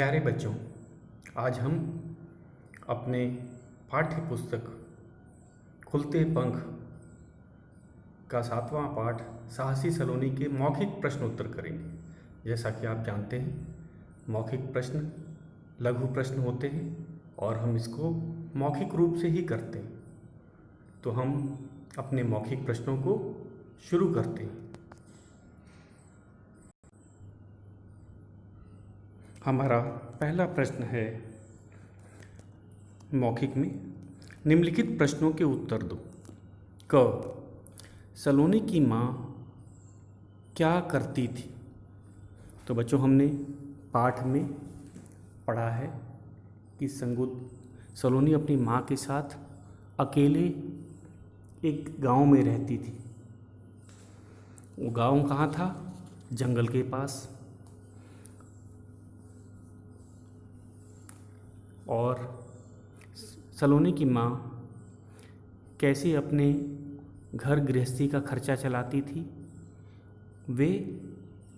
प्यारे बच्चों, आज हम अपने पाठ्य पुस्तक खुलते पंख का 7वां पाठ साहसी सलोनी के मौखिक प्रश्न उत्तर करेंगे। जैसा कि आप जानते हैं, मौखिक प्रश्न लघु प्रश्न होते हैं और हम इसको मौखिक रूप से ही करते हैं। तो हम अपने मौखिक प्रश्नों को शुरू करते हैं। हमारा पहला प्रश्न है मौखिक में, निम्नलिखित प्रश्नों के उत्तर दो। क सलोनी की माँ क्या करती थी? तो बच्चों, हमने पाठ में पढ़ा है कि सलोनी अपनी माँ के साथ अकेले एक गांव में रहती थी। वो गांव कहाँ था? जंगल के पास। और सलोनी की माँ कैसे अपने घर गृहस्थी का खर्चा चलाती थी? वे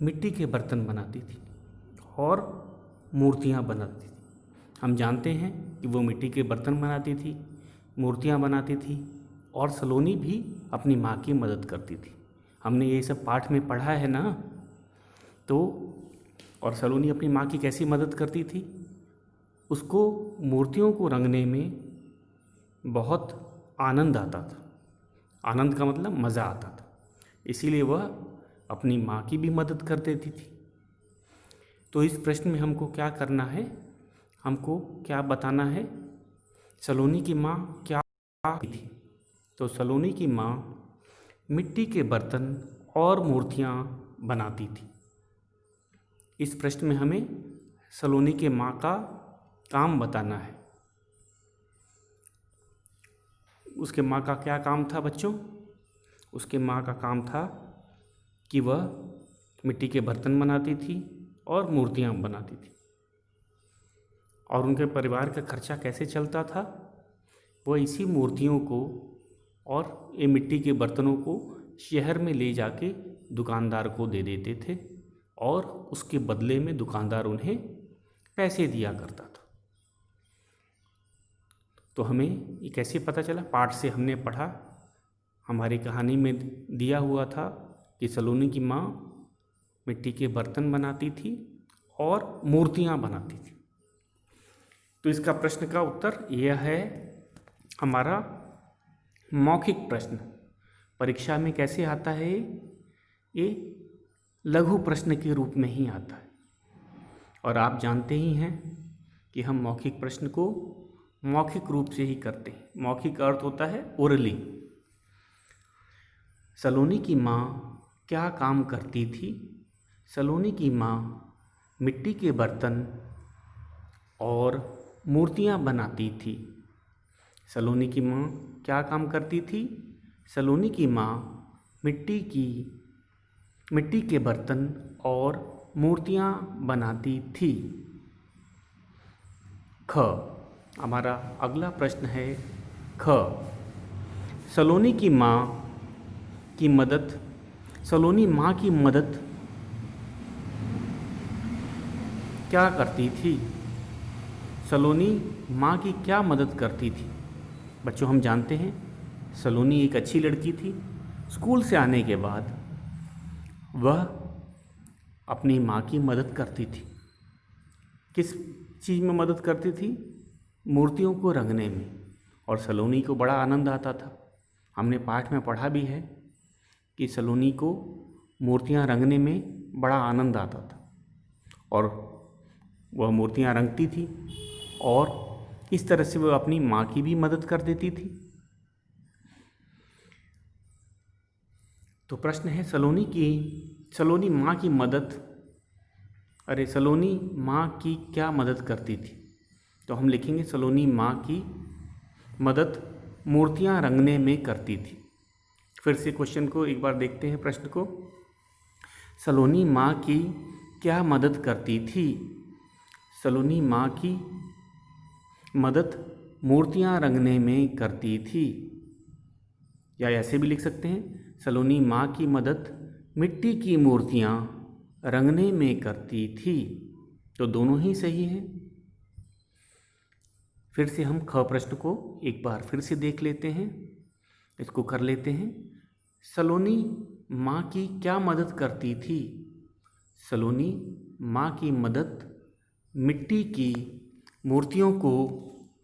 मिट्टी के बर्तन बनाती थी और मूर्तियाँ बनाती थी। हम जानते हैं कि वो मिट्टी के बर्तन बनाती थी, मूर्तियाँ बनाती थी और सलोनी भी अपनी माँ की मदद करती थी। हमने ये सब पाठ में पढ़ा है ना। तो और सलोनी अपनी माँ की कैसी मदद करती थी? उसको मूर्तियों को रंगने में बहुत आनंद आता था। आनंद का मतलब मज़ा आता था, इसीलिए वह अपनी माँ की भी मदद कर देती थी। तो इस प्रश्न में हमको क्या करना है? हमको क्या बताना है? सलोनी की माँ क्या थी? तो सलोनी की माँ मिट्टी के बर्तन और मूर्तियाँ बनाती थी। इस प्रश्न में हमें सलोनी के माँ का काम बताना है। उसके माँ का क्या काम था बच्चों? उसके माँ का काम था कि वह मिट्टी के बर्तन बनाती थी और मूर्तियाँ बनाती थी। और उनके परिवार का खर्चा कैसे चलता था? वह इसी मूर्तियों को और ये मिट्टी के बर्तनों को शहर में ले जाके दुकानदार को दे देते थे और उसके बदले में दुकानदार उन्हें पैसे दिया करता था। तो हमें ये कैसे पता चला? पाठ से हमने पढ़ा, हमारी कहानी में दिया हुआ था कि सलोनी की माँ मिट्टी के बर्तन बनाती थी और मूर्तियाँ बनाती थी। तो इसका प्रश्न का उत्तर यह है हमारा मौखिक प्रश्न। परीक्षा में कैसे आता है? ये लघु प्रश्न के रूप में ही आता है। और आप जानते ही हैं कि हम मौखिक प्रश्न को मौखिक रूप से ही करते हैं। मौखिक अर्थ होता है ओरली। सलोनी की माँ क्या काम करती थी? सलोनी की माँ मिट्टी के बर्तन और मूर्तियाँ बनाती थी। सलोनी की माँ क्या काम करती थी? सलोनी की माँ मिट्टी के बर्तन और मूर्तियाँ बनाती थी। ख हमारा अगला प्रश्न है ख सलोनी माँ की मदद क्या करती थी? सलोनी माँ की क्या मदद करती थी? बच्चों, हम जानते हैं सलोनी एक अच्छी लड़की थी। स्कूल से आने के बाद वह अपनी माँ की मदद करती थी। किस चीज़ में मदद करती थी? मूर्तियों को रंगने में। और सलोनी को बड़ा आनंद आता था। हमने पाठ में पढ़ा भी है कि सलोनी को मूर्तियाँ रंगने में बड़ा आनंद आता था और वह मूर्तियाँ रंगती थी और इस तरह से वह अपनी माँ की भी मदद कर देती थी। तो प्रश्न है सलोनी माँ की मदद, सलोनी माँ की क्या मदद करती थी? तो हम लिखेंगे सलोनी माँ की मदद मूर्तियाँ रंगने में करती थी। फिर से क्वेश्चन को एक बार देखते हैं, प्रश्न को। सलोनी माँ की क्या मदद करती थी? सलोनी माँ की मदद मूर्तियाँ रंगने में करती थी। या ऐसे भी लिख सकते हैं, सलोनी माँ की मदद मिट्टी की मूर्तियाँ रंगने में करती थी। तो दोनों ही सही हैं। फिर से हम ख प्रश्न को एक बार फिर से देख लेते हैं, इसको कर लेते हैं। सलोनी माँ की क्या मदद करती थी? सलोनी माँ की मदद मिट्टी की मूर्तियों को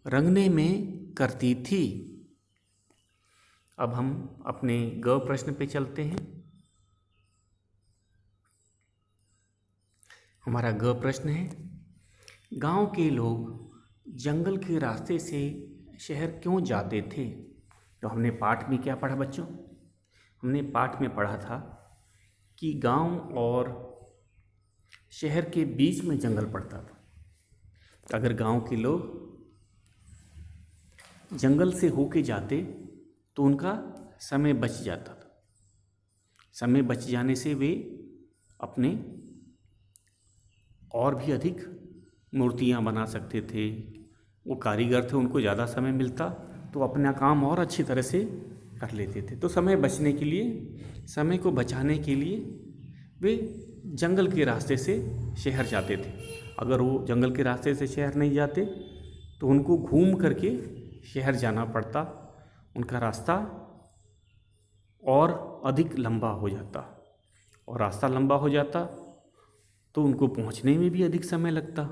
रंगने में करती थी। अब हम अपने ग प्रश्न पे चलते हैं। हमारा ग प्रश्न है, गांव के लोग जंगल के रास्ते से शहर क्यों जाते थे? तो हमने पाठ में क्या पढ़ा बच्चों? हमने पाठ में पढ़ा था कि गांव और शहर के बीच में जंगल पड़ता था। अगर गांव के लोग जंगल से होके जाते तो उनका समय बच जाता था। समय बच जाने से वे अपने और भी अधिक मूर्तियाँ बना सकते थे। वो कारीगर थे, उनको ज़्यादा समय मिलता तो अपना काम और अच्छी तरह से कर लेते थे। तो समय बचने के लिए, समय को बचाने के लिए वे जंगल के रास्ते से शहर जाते थे। अगर वो जंगल के रास्ते से शहर नहीं जाते तो उनको घूम करके शहर जाना पड़ता, उनका रास्ता और अधिक लंबा हो जाता, और रास्ता लंबा हो जाता तो उनको पहुंचने में भी अधिक समय लगता।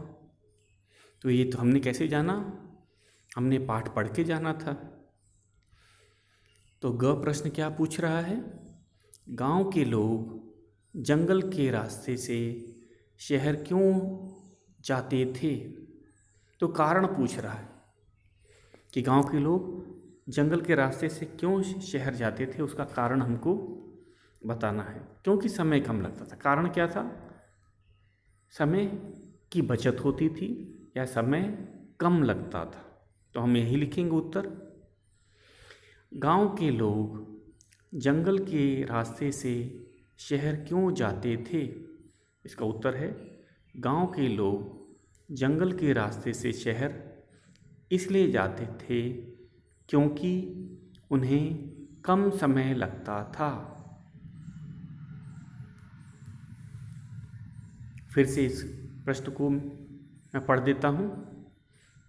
तो ये तो हमने कैसे जाना? हमने पाठ पढ़ के जाना था। तो ग प्रश्न क्या पूछ रहा है? गांव के लोग जंगल के रास्ते से शहर क्यों जाते थे? तो कारण पूछ रहा है कि गांव के लोग जंगल के रास्ते से क्यों शहर जाते थे, उसका कारण हमको बताना है। क्योंकि समय कम लगता था। कारण क्या था? समय की बचत होती थी या समय कम लगता था। तो हम यही लिखेंगे उत्तर। गांव के लोग जंगल के रास्ते से शहर क्यों जाते थे? इसका उत्तर है, गांव के लोग जंगल के रास्ते से शहर इसलिए जाते थे क्योंकि उन्हें कम समय लगता था। फिर से इस प्रश्न को मैं पढ़ देता हूँ।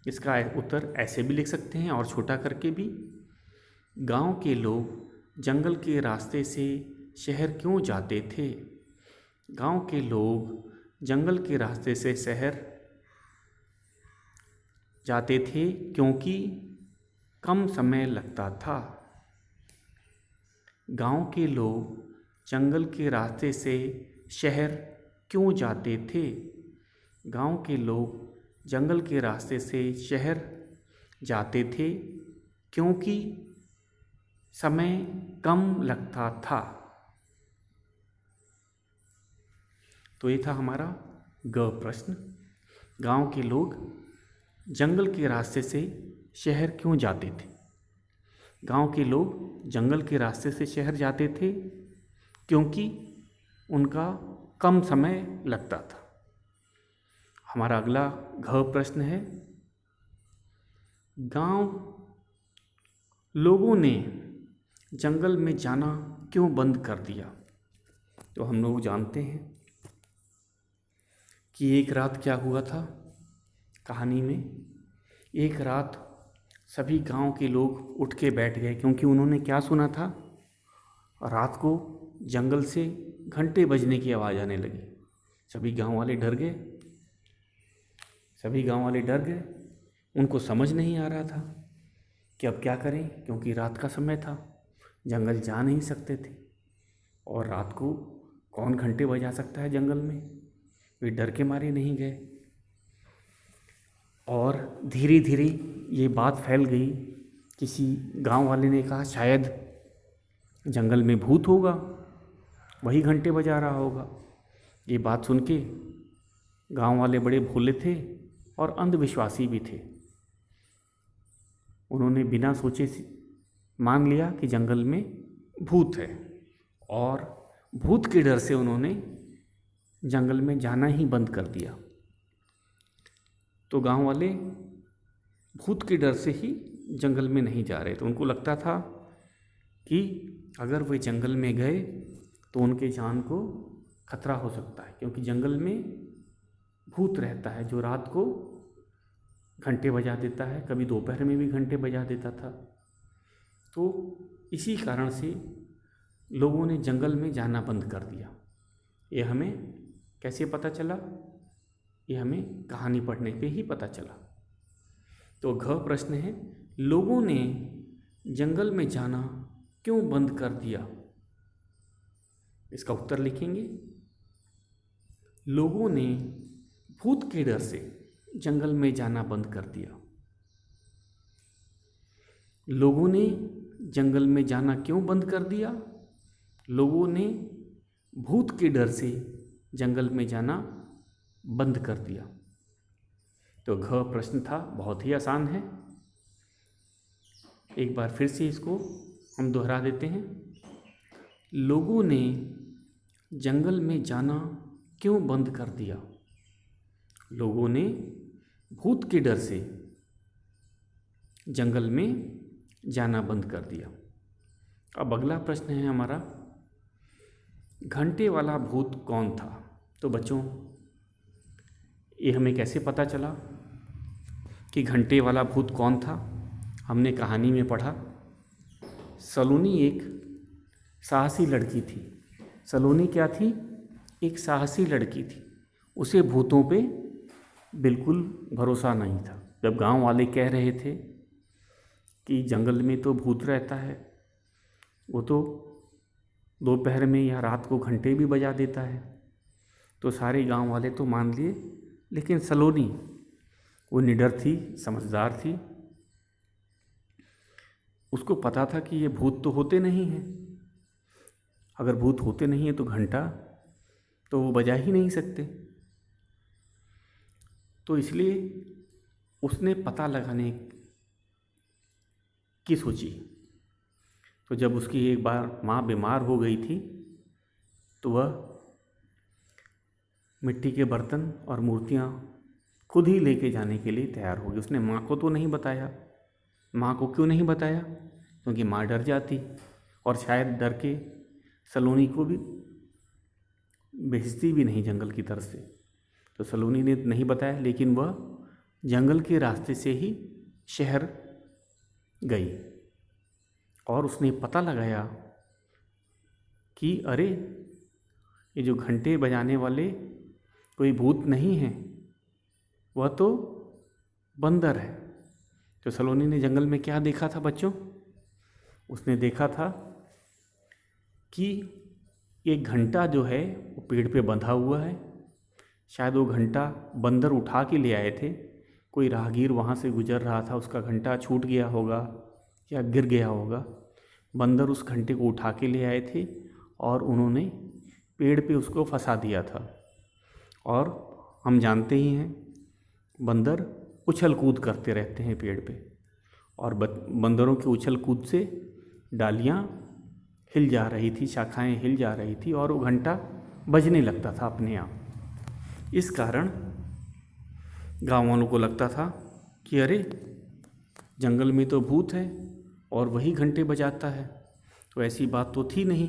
इसका उत्तर ऐसे भी लिख सकते हैं और छोटा करके भी। गांव के लोग जंगल के रास्ते से शहर क्यों जाते थे? गांव के लोग जंगल के रास्ते से शहर जाते थे क्योंकि कम समय लगता था। गांव के लोग जंगल के रास्ते से शहर क्यों जाते थे? गांव के लोग जंगल के रास्ते से शहर जाते थे क्योंकि समय कम लगता था। तो ये था हमारा ग प्रश्न। गांव के लोग जंगल के रास्ते से शहर क्यों जाते थे? गांव के लोग जंगल के रास्ते से शहर जाते थे क्योंकि उनका कम समय लगता था। हमारा अगला घ प्रश्न है, गांव लोगों ने जंगल में जाना क्यों बंद कर दिया? तो हम लोग जानते हैं कि एक रात क्या हुआ था कहानी में। एक रात सभी गांव के लोग उठ के बैठ गए क्योंकि उन्होंने क्या सुना था? रात को जंगल से घंटे बजने की आवाज़ आने लगी। सभी गांव वाले डर गए। उनको समझ नहीं आ रहा था कि अब क्या करें, क्योंकि रात का समय था, जंगल जा नहीं सकते थे और रात को कौन घंटे बजा सकता है जंगल में। वे डर के मारे नहीं गए और धीरे धीरे ये बात फैल गई। किसी गांव वाले ने कहा शायद जंगल में भूत होगा, वही घंटे बजा रहा होगा। ये बात सुन के गांव वाले बड़े भोले थे और अंधविश्वासी भी थे। उन्होंने बिना सोचे मान लिया कि जंगल में भूत है और भूत के डर से उन्होंने जंगल में जाना ही बंद कर दिया। तो गांव वाले भूत के डर से ही जंगल में नहीं जा रहे थे। उनको लगता था कि अगर वे जंगल में गए तो उनके जान को खतरा हो सकता है, क्योंकि जंगल में भूत रहता है जो रात को घंटे बजा देता है, कभी दोपहर में भी घंटे बजा देता था। तो इसी कारण से लोगों ने जंगल में जाना बंद कर दिया। ये हमें कैसे पता चला? ये हमें कहानी पढ़ने पे ही पता चला। तो घ प्रश्न है, लोगों ने जंगल में जाना क्यों बंद कर दिया? इसका उत्तर लिखेंगे, लोगों ने भूत के डर से जंगल में जाना बंद कर दिया। लोगों ने जंगल में जाना क्यों बंद कर दिया? लोगों ने भूत के डर से जंगल में जाना बंद कर दिया। तो घ प्रश्न था, बहुत ही आसान है। एक बार फिर से इसको हम दोहरा देते हैं। लोगों ने जंगल में जाना क्यों बंद कर दिया? लोगों ने भूत के डर से जंगल में जाना बंद कर दिया। अब अगला प्रश्न है हमारा, घंटे वाला भूत कौन था? तो बच्चों, ये हमें कैसे पता चला कि घंटे वाला भूत कौन था? हमने कहानी में पढ़ा, सलोनी एक साहसी लड़की थी। सलोनी क्या थी? एक साहसी लड़की थी। उसे भूतों पे बिल्कुल भरोसा नहीं था। जब गांव वाले कह रहे थे कि जंगल में तो भूत रहता है, वो तो दोपहर में या रात को घंटे भी बजा देता है, तो सारे गांव वाले तो मान लिए। लेकिन सलोनी वो निडर थी, समझदार थी। उसको पता था कि ये भूत तो होते नहीं हैं। अगर भूत होते नहीं हैं तो घंटा तो वो बजा ही नहीं सकते। तो इसलिए उसने पता लगाने की सोची। तो जब उसकी एक बार माँ बीमार हो गई थी, तो वह मिट्टी के बर्तन और मूर्तियाँ खुद ही लेके जाने के लिए तैयार हो गई। उसने माँ को तो नहीं बताया। माँ को क्यों नहीं बताया? क्योंकि माँ डर जाती और शायद डर के सलोनी को भी भेजती भी नहीं जंगल की तरफ से। तो सलोनी ने नहीं बताया, लेकिन वह जंगल के रास्ते से ही शहर गई और उसने पता लगाया कि अरे, ये जो घंटे बजाने वाले कोई भूत नहीं हैं, वह तो बंदर है। तो सलोनी ने जंगल में क्या देखा था बच्चों? उसने देखा था कि एक घंटा जो है वो पेड़ पे बंधा हुआ है। शायद वो घंटा बंदर उठा के ले आए थे। कोई राहगीर वहाँ से गुजर रहा था, उसका घंटा छूट गया होगा या गिर गया होगा। बंदर उस घंटे को उठा के ले आए थे और उन्होंने पेड़ पे उसको फंसा दिया था। और हम जानते ही हैं, बंदर उछल कूद करते रहते हैं पेड़ पे, और बंदरों के उछल कूद से डालियाँ हिल जा रही थी, शाखाएं हिल जा रही थी और वो घंटा बजने लगता था अपने आप। इस कारण गाँव वालों को लगता था कि अरे, जंगल में तो भूत है और वही घंटे बजाता है, तो ऐसी बात तो थी नहीं।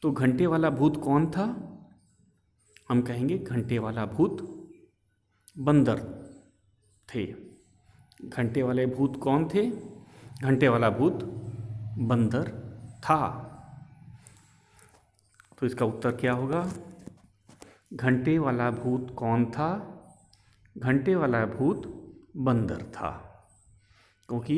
तो घंटे वाला भूत कौन था? हम कहेंगे घंटे वाला भूत बंदर थे। घंटे वाले भूत कौन थे? घंटे वाला भूत बंदर था। तो इसका उत्तर क्या होगा? घंटे वाला भूत कौन था? घंटे वाला भूत बंदर था। क्योंकि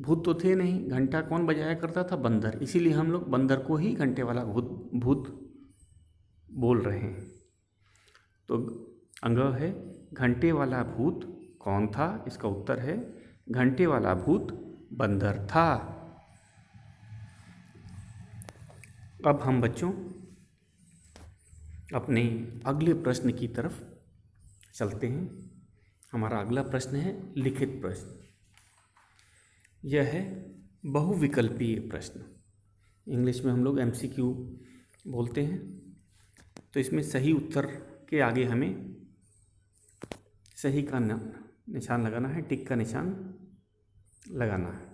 भूत तो थे नहीं, घंटा कौन बजाया करता था? बंदर। इसीलिए हम लोग बंदर को ही घंटे वाला भूत बोल रहे हैं। तो अंग है, घंटे वाला भूत कौन था? इसका उत्तर है घंटे वाला भूत बंदर था। अब हम बच्चों अपने अगले प्रश्न की तरफ चलते हैं। हमारा अगला प्रश्न है लिखित प्रश्न। यह है बहुविकल्पीय प्रश्न। इंग्लिश में हम लोग MCQ बोलते हैं। तो इसमें सही उत्तर के आगे हमें सही का निशान लगाना है, टिक का निशान लगाना है।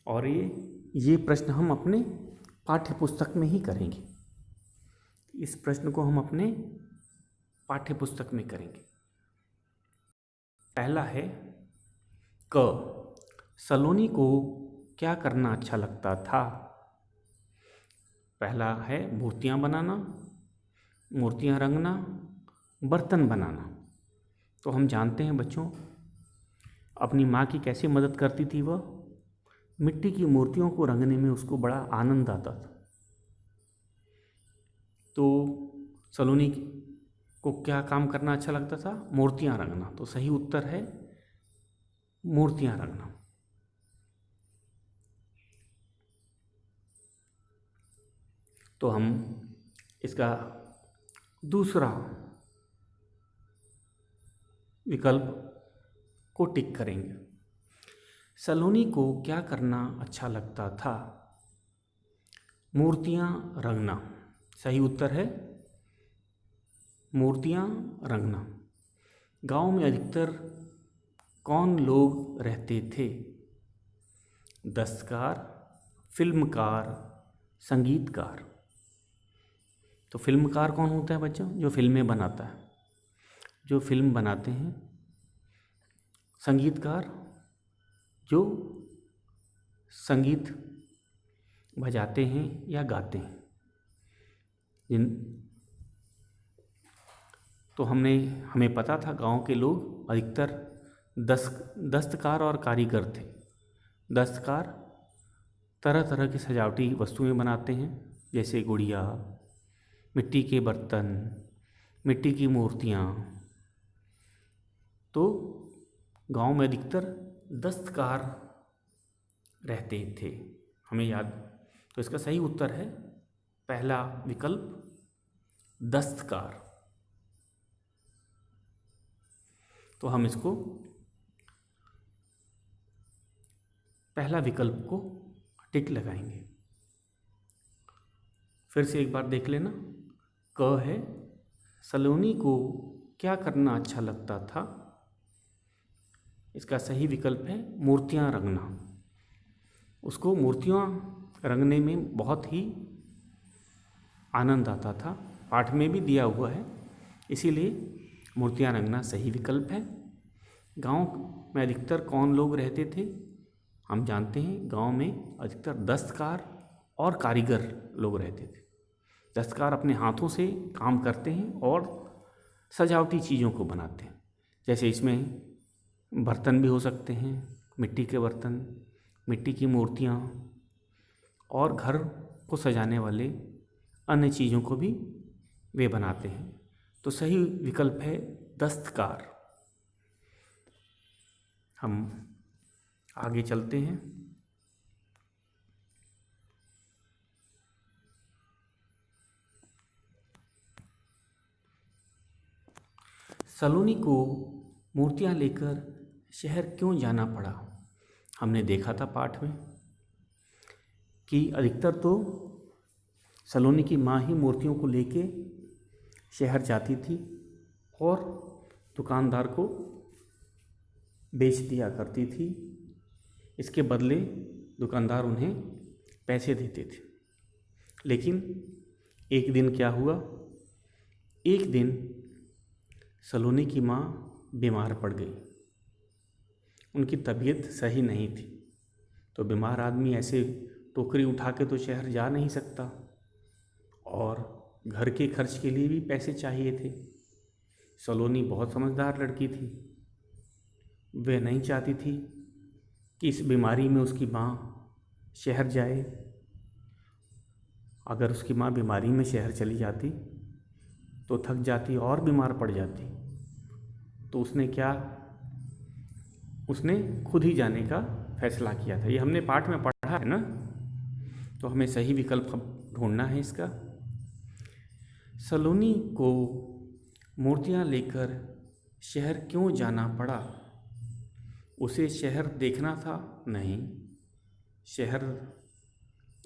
और ये प्रश्न हम अपने पाठ्य पुस्तक में ही करेंगे। इस प्रश्न को हम अपने पाठ्य पुस्तक में करेंगे। पहला है क, सलोनी को क्या करना अच्छा लगता था? पहला है मूर्तियाँ बनाना, मूर्तियाँ रंगना, बर्तन बनाना। तो हम जानते हैं बच्चों, अपनी माँ की कैसे मदद करती थी वह? मिट्टी की मूर्तियों को रंगने में उसको बड़ा आनंद आता था। तो सलोनी को क्या काम करना अच्छा लगता था? मूर्तियाँ रंगना। तो सही उत्तर है मूर्तियाँ रंगना। तो हम इसका दूसरा विकल्प को टिक करेंगे। सलोनी को क्या करना अच्छा लगता था? मूर्तियाँ रंगना। सही उत्तर है मूर्तियाँ रंगना। गांव में अधिकतर कौन लोग रहते थे? दस्तकार, फिल्मकार, संगीतकार। तो फिल्मकार कौन होता है बच्चों? जो फिल्में बनाता है, जो फिल्म बनाते हैं। संगीतकार, जो संगीत बजाते हैं या गाते हैं। तो हमें पता था गांव के लोग अधिकतर दस्तकार और कारीगर थे। दस्तकार तरह तरह की सजावटी वस्तुएं बनाते हैं, जैसे गुड़िया, मिट्टी के बर्तन, मिट्टी की मूर्तियाँ। तो गांव में अधिकतर दस्तकार रहते थे, हमें याद। तो इसका सही उत्तर है पहला विकल्प, दस्तकार। तो हम इसको पहला विकल्प को टिक लगाएंगे। फिर से एक बार देख लेना। क है, सलोनी को क्या करना अच्छा लगता था? इसका सही विकल्प है मूर्तियाँ रंगना। उसको मूर्तियाँ रंगने में बहुत ही आनंद आता था। पाठ में भी दिया हुआ है, इसीलिए मूर्तियाँ रंगना सही विकल्प है। गांव में अधिकतर कौन लोग रहते थे? हम जानते हैं गांव में अधिकतर दस्तकार और कारीगर लोग रहते थे। दस्तकार अपने हाथों से काम करते हैं और सजावटी चीज़ों को बनाते हैं। जैसे इसमें बर्तन भी हो सकते हैं, मिट्टी के बर्तन, मिट्टी की मूर्तियाँ, और घर को सजाने वाले अन्य चीज़ों को भी वे बनाते हैं। तो सही विकल्प है दस्तकार। हम आगे चलते हैं। सलोनी को मूर्तियाँ लेकर शहर क्यों जाना पड़ा? हमने देखा था पाठ में कि अधिकतर तो सलोनी की माँ ही मूर्तियों को लेके शहर जाती थी और दुकानदार को बेच दिया करती थी। इसके बदले दुकानदार उन्हें पैसे देते थे। लेकिन एक दिन क्या हुआ? एक दिन सलोनी की माँ बीमार पड़ गई। उनकी तबीयत सही नहीं थी। तो बीमार आदमी ऐसे टोकरी उठा के तो शहर जा नहीं सकता, और घर के खर्च के लिए भी पैसे चाहिए थे। सलोनी बहुत समझदार लड़की थी। वह नहीं चाहती थी कि इस बीमारी में उसकी माँ शहर जाए। अगर उसकी माँ बीमारी में शहर चली जाती तो थक जाती और बीमार पड़ जाती। तो उसने खुद ही जाने का फैसला किया था। ये हमने पाठ में पढ़ा है ना। तो हमें सही विकल्प ढूंढना है इसका। सलोनी को मूर्तियाँ लेकर शहर क्यों जाना पड़ा? उसे शहर देखना था? नहीं, शहर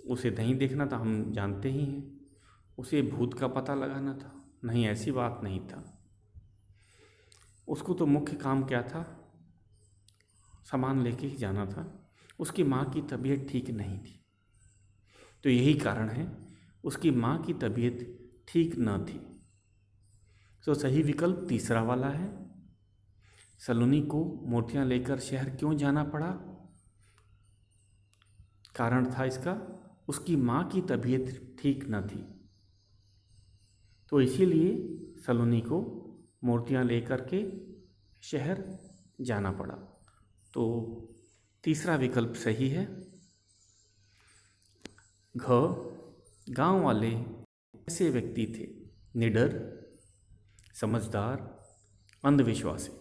उसे नहीं देखना था, हम जानते ही हैं। उसे भूत का पता लगाना था? नहीं, ऐसी बात नहीं था। उसको तो मुख्य काम क्या था? सामान लेके ही जाना था। उसकी माँ की तबीयत ठीक नहीं थी। तो यही कारण है, उसकी माँ की तबीयत ठीक न थी। तो सही विकल्प तीसरा वाला है। सलोनी को मूर्तियां लेकर शहर क्यों जाना पड़ा? कारण था इसका, उसकी माँ की तबीयत ठीक न थी, तो इसीलिए सलोनी को मूर्तियां लेकर के शहर जाना पड़ा। तो तीसरा विकल्प सही है। घ, गांव वाले ऐसे व्यक्ति थे? निडर, समझदार, अंधविश्वासी।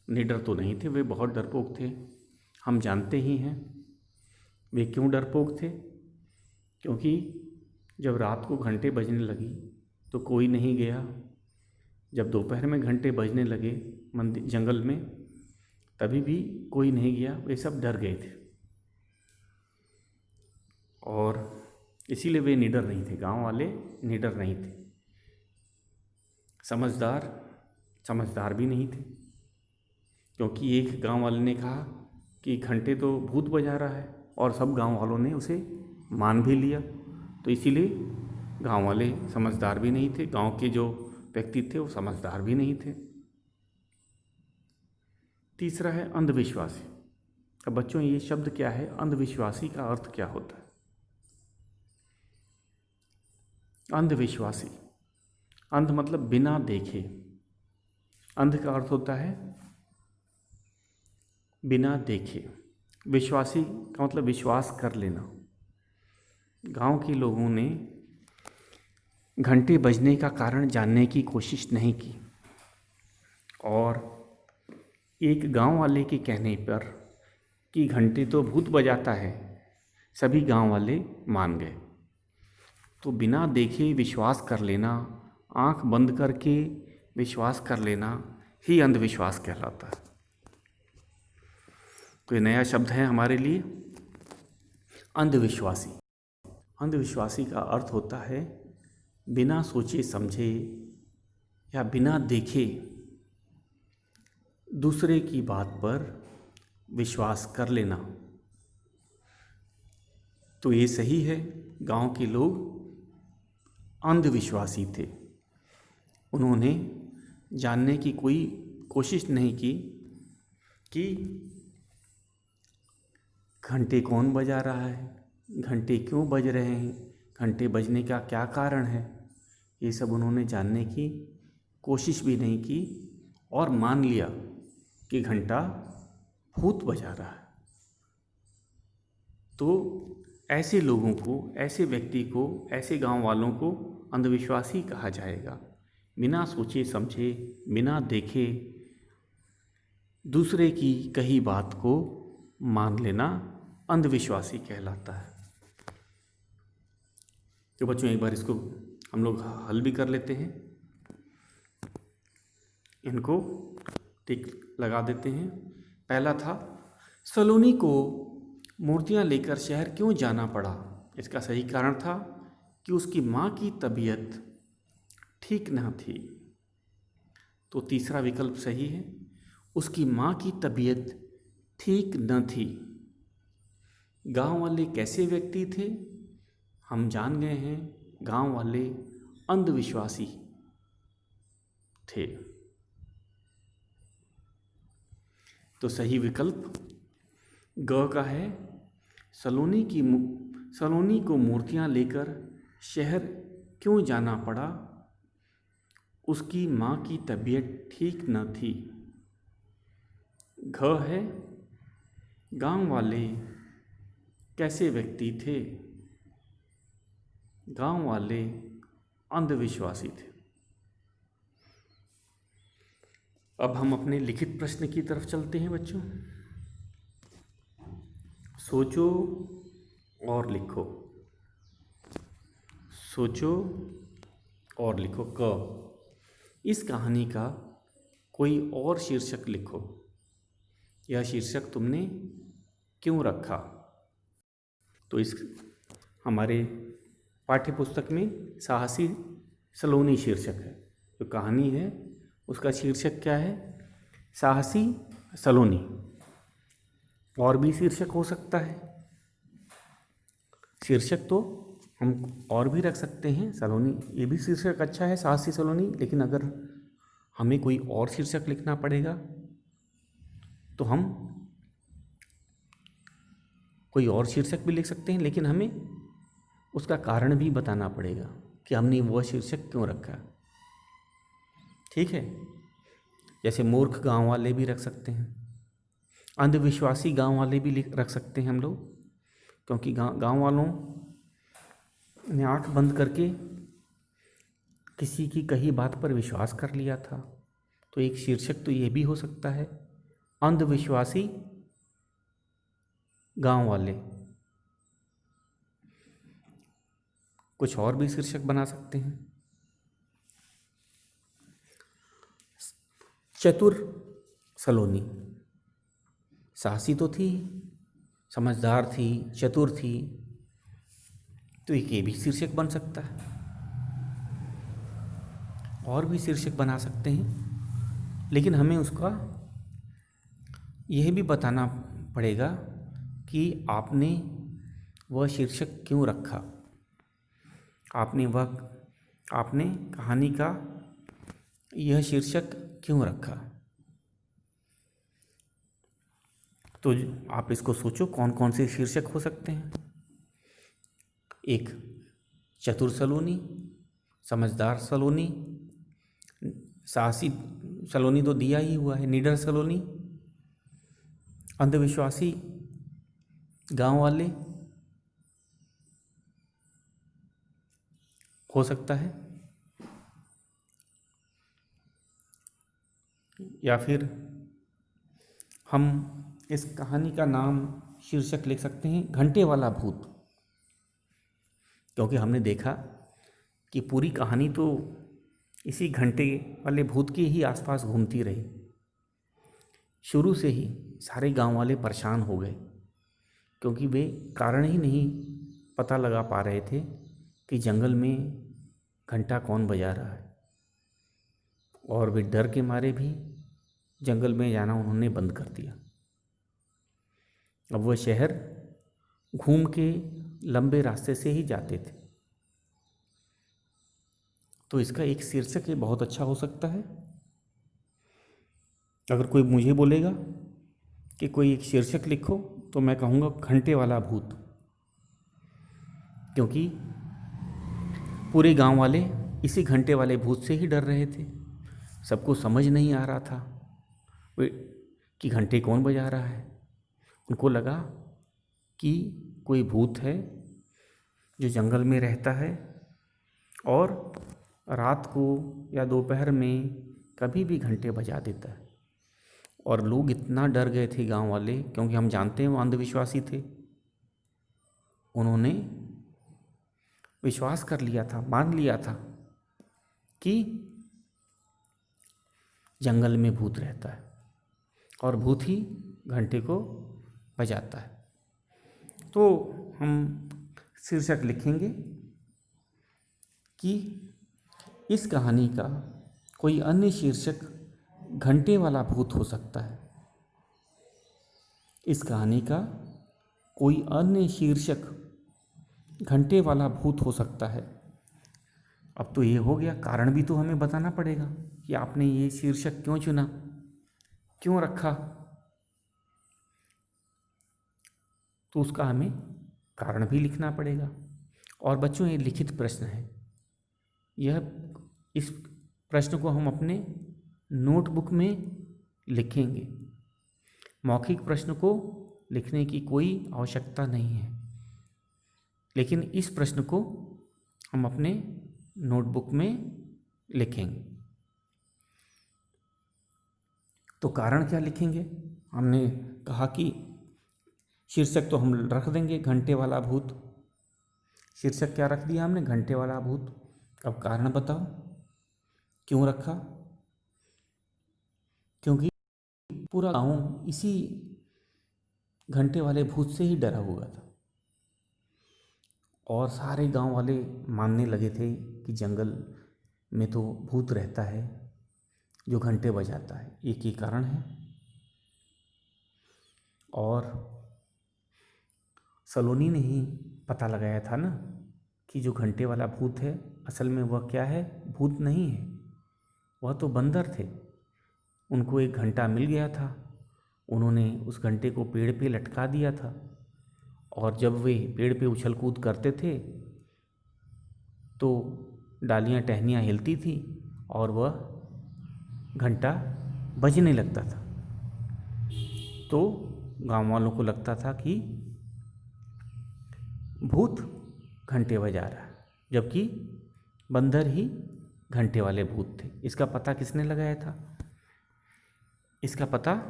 निडर तो नहीं थे, वे बहुत डरपोक थे। हम जानते ही हैं वे क्यों डरपोक थे। क्योंकि जब रात को घंटे बजने लगी तो कोई नहीं गया। जब दोपहर में घंटे बजने लगे मंदिर जंगल में, तभी भी कोई नहीं गया। वे सब डर गए थे और इसीलिए वे निडर नहीं थे। गांव वाले निडर नहीं थे। समझदार भी नहीं थे, क्योंकि एक गांव वाले ने कहा कि घंटे तो भूत बजा रहा है, और सब गांव वालों ने उसे मान भी लिया। तो इसीलिए गांव वाले समझदार भी नहीं थे। गांव के जो व्यक्ति थे वो समझदार भी नहीं थे। तीसरा है अंधविश्वासी। अब बच्चों, ये शब्द क्या है? अंधविश्वासी का अर्थ क्या होता है? अंधविश्वासी, अंध मतलब बिना देखे। अंध का अर्थ होता है बिना देखे। विश्वासी का मतलब विश्वास कर लेना। गांव के लोगों ने घंटे बजने का कारण जानने की कोशिश नहीं की, और एक गांव वाले के कहने पर कि घंटे तो भूत बजाता है, सभी गांव वाले मान गए। तो बिना देखे विश्वास कर लेना, आंख बंद करके विश्वास कर लेना ही अंधविश्वास कहलाता है। कोई नया शब्द है हमारे लिए, अंधविश्वासी। अंधविश्वासी का अर्थ होता है बिना सोचे समझे या बिना देखे दूसरे की बात पर विश्वास कर लेना। तो ये सही है, गांव के लोग अंधविश्वासी थे। उन्होंने जानने की कोई कोशिश नहीं की कि घंटे कौन बजा रहा है, घंटे क्यों बज रहे हैं, घंटे बजने का क्या कारण है। ये सब उन्होंने जानने की कोशिश भी नहीं की और मान लिया कि घंटा भूत बजा रहा है। तो ऐसे लोगों को, ऐसे व्यक्ति को, ऐसे गांव वालों को अंधविश्वासी कहा जाएगा। बिना सोचे समझे, बिना देखे दूसरे की कही बात को मान लेना अंधविश्वासी कहलाता है। तो बच्चों, एक बार इसको हम लोग हल भी कर लेते हैं। इनको टिक लगा देते हैं। पहला था, सलोनी को मूर्तियां लेकर शहर क्यों जाना पड़ा? इसका सही कारण था कि उसकी माँ की तबीयत ठीक न थी। तो तीसरा विकल्प सही है, उसकी माँ की तबीयत ठीक न थी। गांव वाले कैसे व्यक्ति थे? हम जान गए हैं, गांव वाले अंधविश्वासी थे। तो सही विकल्प ग का है, सलोनी को मूर्तियां लेकर शहर क्यों जाना पड़ा? उसकी माँ की तबीयत ठीक न थी। घ है, गांव वाले कैसे व्यक्ति थे? गांव वाले अंधविश्वासी थे। अब हम अपने लिखित प्रश्न की तरफ चलते हैं बच्चों। सोचो और लिखो। सोचो और लिखो। क, इस कहानी का कोई और शीर्षक लिखो। यह शीर्षक तुमने क्यों रखा? तो इस हमारे पाठ्य पुस्तक में साहसी सलोनी शीर्षक है। जो कहानी है उसका शीर्षक क्या है? साहसी सलोनी। और भी शीर्षक हो सकता है। शीर्षक तो हम और भी रख सकते हैं सलोनी, ये भी शीर्षक अच्छा है, साहसी सलोनी। लेकिन अगर हमें कोई और शीर्षक लिखना पड़ेगा तो हम कोई और शीर्षक भी लिख सकते हैं, लेकिन हमें उसका कारण भी बताना पड़ेगा कि हमने वह शीर्षक क्यों रखा। ठीक है, जैसे मूर्ख गांव वाले भी रख सकते हैं, अंधविश्वासी गांव वाले भी रख सकते हैं हम लोग, क्योंकि गांव वालों ने आंख बंद करके किसी की कही बात पर विश्वास कर लिया था। तो एक शीर्षक तो ये भी हो सकता है, अंधविश्वासी गांव वाले। कुछ और भी शीर्षक बना सकते हैं, चतुर सलोनी। साहसी तो थी, समझदार थी, चतुर थी, तो एक ये भी शीर्षक बन सकता है। और भी शीर्षक बना सकते हैं, लेकिन हमें उसका यह भी बताना पड़ेगा कि आपने वह शीर्षक क्यों रखा, आपने कहानी का यह शीर्षक क्यों रखा। तो आप इसको सोचो कौन कौन से शीर्षक हो सकते हैं। एक, चतुर सलोनी, समझदार सलोनी, साहसी सलोनी तो दिया ही हुआ है, निडर सलोनी, अंधविश्वासी गांव वाले हो सकता है, या फिर हम इस कहानी का नाम शीर्षक लिख सकते हैं घंटे वाला भूत, क्योंकि हमने देखा कि पूरी कहानी तो इसी घंटे वाले भूत के ही आसपास घूमती रही। शुरू से ही सारे गांव वाले परेशान हो गए, क्योंकि वे कारण ही नहीं पता लगा पा रहे थे कि जंगल में घंटा कौन बजा रहा है, और वे डर के मारे भी जंगल में जाना उन्होंने बंद कर दिया। अब वह शहर घूम के लंबे रास्ते से ही जाते थे। तो इसका एक शीर्षक ये बहुत अच्छा हो सकता है। अगर कोई मुझे बोलेगा कि कोई एक शीर्षक लिखो, तो मैं कहूँगा घंटे वाला भूत, क्योंकि पूरे गांव वाले इसी घंटे वाले भूत से ही डर रहे थे। सबको समझ नहीं आ रहा था वे कि घंटे कौन बजा रहा है। उनको लगा कि कोई भूत है जो जंगल में रहता है और रात को या दोपहर में कभी भी घंटे बजा देता है। और लोग इतना डर गए थे गांव वाले, क्योंकि हम जानते हैं वो अंधविश्वासी थे। उन्होंने विश्वास कर लिया था, मान लिया था कि जंगल में भूत रहता है और भूत ही घंटे को बजाता है। तो हम शीर्षक लिखेंगे कि इस कहानी का कोई अन्य शीर्षक घंटे वाला भूत हो सकता है। इस कहानी का कोई अन्य शीर्षक घंटे वाला भूत हो सकता है। अब तो ये हो गया, कारण भी तो हमें बताना पड़ेगा कि आपने ये शीर्षक क्यों चुना, क्यों रखा। तो उसका हमें कारण भी लिखना पड़ेगा। और बच्चों, ये लिखित प्रश्न है। इस प्रश्न को हम अपने नोटबुक में लिखेंगे। मौखिक प्रश्न को लिखने की कोई आवश्यकता नहीं है, लेकिन इस प्रश्न को हम अपने नोटबुक में लिखेंगे। तो कारण क्या लिखेंगे? हमने कहा कि शीर्षक तो हम रख देंगे घंटे वाला भूत। शीर्षक क्या रख दिया हमने? घंटे वाला भूत। अब कारण बताओ क्यों रखा? क्योंकि पूरा गांव इसी घंटे वाले भूत से ही डरा हुआ था, और सारे गांव वाले मानने लगे थे कि जंगल में तो भूत रहता है जो घंटे बजाता है। एक ही कारण है। और सलोनी ने ही पता लगाया था ना कि जो घंटे वाला भूत है असल में वह क्या है, भूत नहीं है, वह तो बंदर थे। उनको एक घंटा मिल गया था, उन्होंने उस घंटे को पेड़ पे लटका दिया था, और जब वे पेड़ पे उछल कूद करते थे तो डालियाँ टहनियाँ हिलती थी और वह घंटा बजने लगता था। तो गांव वालों को लगता था कि भूत घंटे बजा रहा है, जबकि बंदर ही घंटे वाले भूत थे। इसका पता किसने लगाया था? इसका पता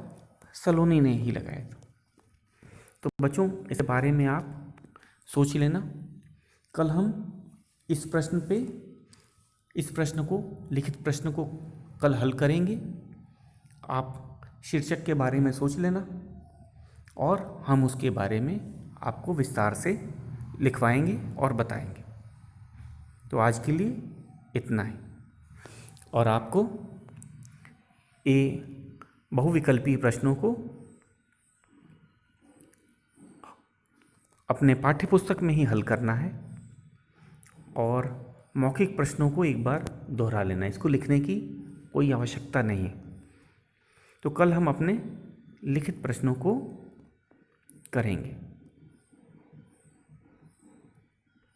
सलोनी ने ही लगाया था। तो बच्चों, इस बारे में आप सोच लेना। कल हम इस प्रश्न को, लिखित प्रश्न को कल हल करेंगे। आप शीर्षक के बारे में सोच लेना और हम उसके बारे में आपको विस्तार से लिखवाएंगे और बताएंगे। तो आज के लिए इतना ही। और आपको ये बहुविकल्पी प्रश्नों को अपने पाठ्यपुस्तक में ही हल करना है और मौखिक प्रश्नों को एक बार दोहरा लेना। इसको लिखने की कोई आवश्यकता नहीं है। तो कल हम अपने लिखित प्रश्नों को करेंगे।